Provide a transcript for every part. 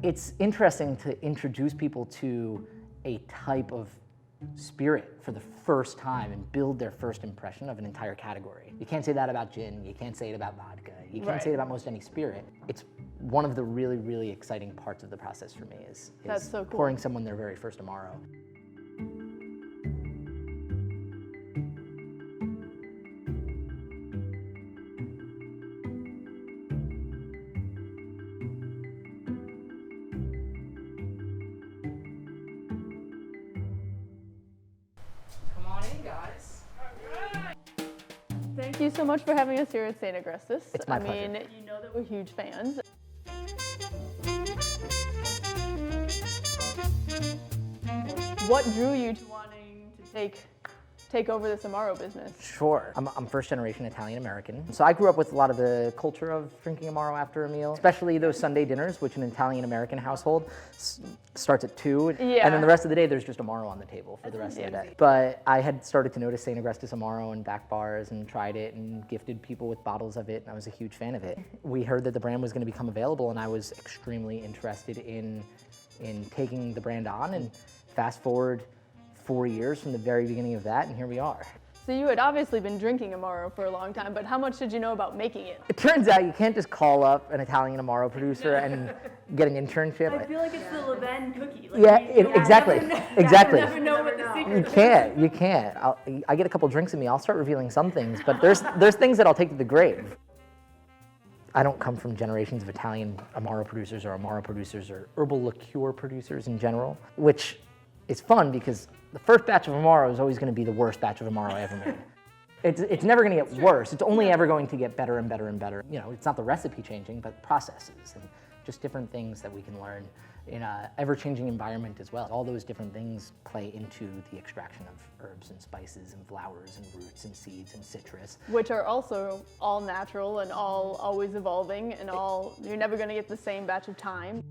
It's interesting to introduce people to a type of spirit for the first time and build their first impression of an entire category. You can't say that about gin, you can't say it about vodka, you can't say it about most any spirit. It's one of the really, really exciting parts of the process for me is That's so cool. pouring someone their very first Amaro. Thank you so much for having us here at St.Agrestis. It's my pleasure. I mean, you know that we're huge fans. What drew you to wanting to take over this Amaro business? Sure. I'm first generation Italian American. So I grew up with a lot of the culture of drinking Amaro after a meal, especially those Sunday dinners, which an Italian American household starts at 2. Yeah. And then the rest of the day, there's just Amaro on the table for the rest of the day. But I had started to notice St.Agrestis Amaro in back bars and tried it and gifted people with bottles of it, and I was a huge fan of it. We heard that the brand was going to become available, and I was extremely interested in taking the brand on, and fast forward 4 years from the very beginning of that, and here we are. So you had obviously been drinking Amaro for a long time, but how much did you know about making it? It turns out you can't just call up an Italian Amaro producer and get an internship. I feel like it's the Levain cookie. Like Yeah, exactly, exactly. You never know what the secret You can't. I get a couple drinks in me, I'll start revealing some things, but there's things that I'll take to the grave. I don't come from generations of Italian Amaro producers or herbal liqueur producers in general, which is fun because the first batch of Amaro is always going to be the worst batch of Amaro I ever made. It's never going to get worse. It's only ever going to get better and better and better. You know, it's not the recipe changing, but processes and just different things that we can learn in an ever-changing environment as well. All those different things play into the extraction of herbs and spices and flowers and roots and seeds and citrus. Which are also all natural and all always evolving and you're never going to get the same batch of time.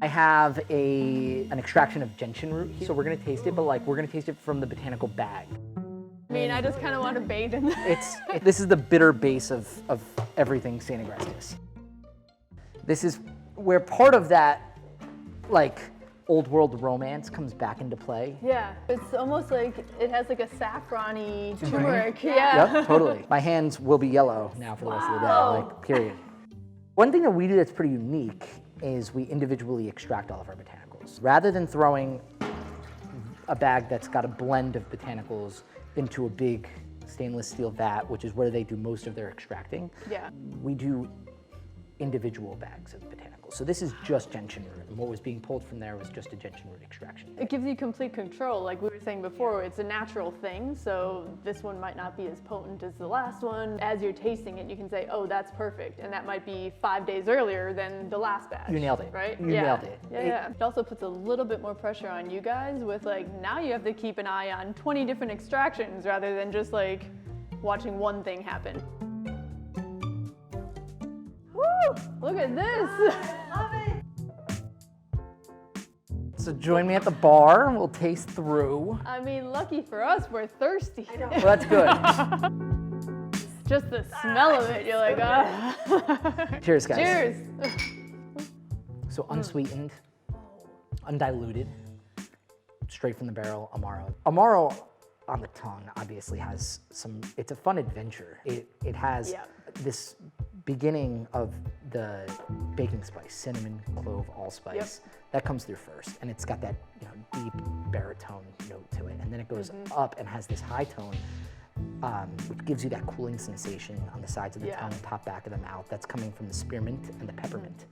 I have an extraction of gentian root here, so we're gonna taste it, but we're gonna taste it from the botanical bag. I mean, I just kind of want to bathe in that. This is the bitter base of everything St.Agrestis. This is where part of that, old world romance comes back into play. Yeah, it's almost like it has a saffron-y turmeric. Yeah. Yep, totally. My hands will be yellow now for the rest of the day, period. One thing that we do that's pretty unique is we individually extract all of our botanicals. Rather than throwing a bag that's got a blend of botanicals into a big stainless steel vat, which is where they do most of their extracting, we do individual bags of botanicals. So this is just gentian root, and what was being pulled from there was just a gentian root extraction. It gives you complete control. Like we were saying before, it's a natural thing, so this one might not be as potent as the last one. As you're tasting it, you can say, oh, that's perfect, and that might be 5 days earlier than the last batch. You nailed it. Right? You nailed it. Yeah. It also puts a little bit more pressure on you guys with now you have to keep an eye on 20 different extractions rather than just watching one thing happen. Woo! Look at this! Love it. So join me at the bar, and we'll taste through. I mean, lucky for us, we're thirsty. I know. Well, that's good. Just the smell of it, you're like, ah. Cheers, guys. Cheers! So unsweetened, undiluted, straight from the barrel Amaro. Amaro on the tongue obviously has it's a fun adventure. It has this beginning of the baking spice, cinnamon, clove, allspice. That comes through first, and it's got that deep baritone note to it, and then it goes up and has this high tone, which gives you that cooling sensation on the sides of the tongue, top back of the mouth. That's coming from the spearmint and the peppermint.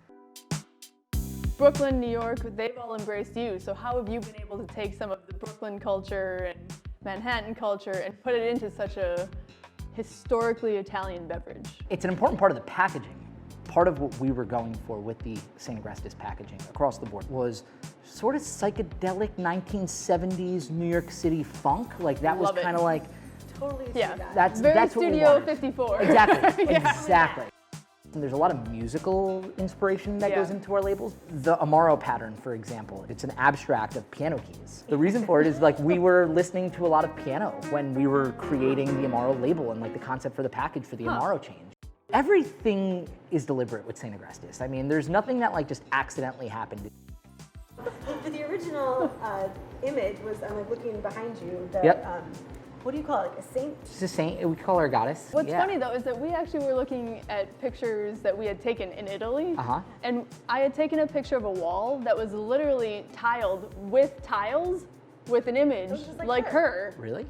Brooklyn, New York, they've all embraced you. So how have you been able to take some of the Brooklyn culture and Manhattan culture and put it into such a historically Italian beverage? It's an important part of the packaging. Part of what we were going for with the St.Agrestis packaging across the board was sort of psychedelic 1970s New York City funk. That was kind of Totally see that. That's very what we Studio wanted. 54. Exactly, exactly. And there's a lot of musical inspiration that goes into our labels. The Amaro pattern, for example, it's an abstract of piano keys. The reason for it is we were listening to a lot of piano when we were creating the Amaro label and the concept for the package for the Amaro change. Everything is deliberate with St.Agrestis. I mean, there's nothing that like just accidentally happened. The original image was, I'm like looking behind you, the, Yep. what do you call it, like a saint? She's a saint, we call her a goddess. What's Yeah. funny though is that we actually were looking at pictures that we had taken in Italy. Uh-huh. And I had taken a picture of a wall that was literally tiled with tiles with an image just like like her. Really?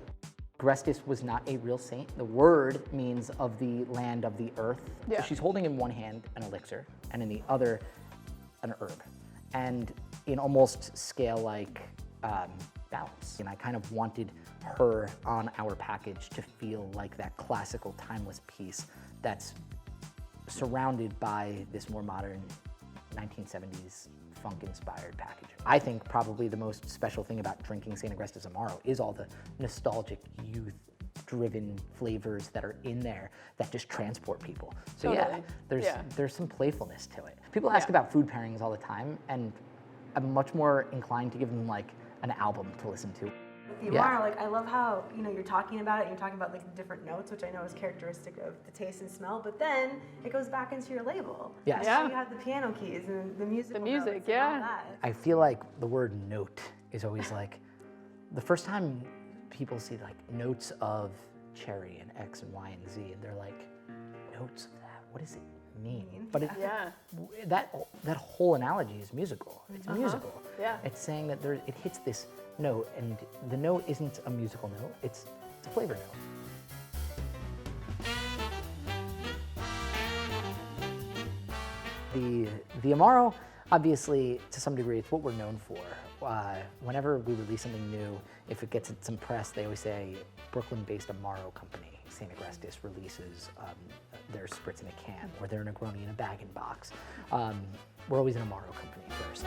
Agrestis was not a real saint. The word means of the land of the earth. Yeah. So she's holding in one hand an elixir and in the other an herb. And in almost scale-like balance. And I kind of wanted her on our package to feel like that classical, timeless piece that's surrounded by this more modern 1970s funk-inspired packaging. I think probably the most special thing about drinking St.Agrestis Amaro is all the nostalgic, youth-driven flavors that are in there that just transport people. So Totally. there's some playfulness to it. People ask about food pairings all the time, and I'm much more inclined to give them like an album to listen to. With the Amaro, like I love how, you know, you're talking about it, and you're talking about like the different notes, which I know is characteristic of the taste and smell, but then it goes back into your label. Yes. And Yeah. you have the piano keys and the music. music, notes and all yeah. that. I feel like the word note is always like, the first time people see like notes of cherry and X and Y and Z, and they're like, notes of that, what does it mean? But Yeah. that whole analogy is musical. It's musical. Yeah. It's saying that it hits this note, and the note isn't a musical note, it's a flavor note. The Amaro, obviously, to some degree, it's what we're known for. Whenever we release something new, if it gets some press, they always say Brooklyn-based Amaro company, St.Agrestis, releases their spritz in a can, or their Negroni in a bag-in-box. We're always an Amaro company first.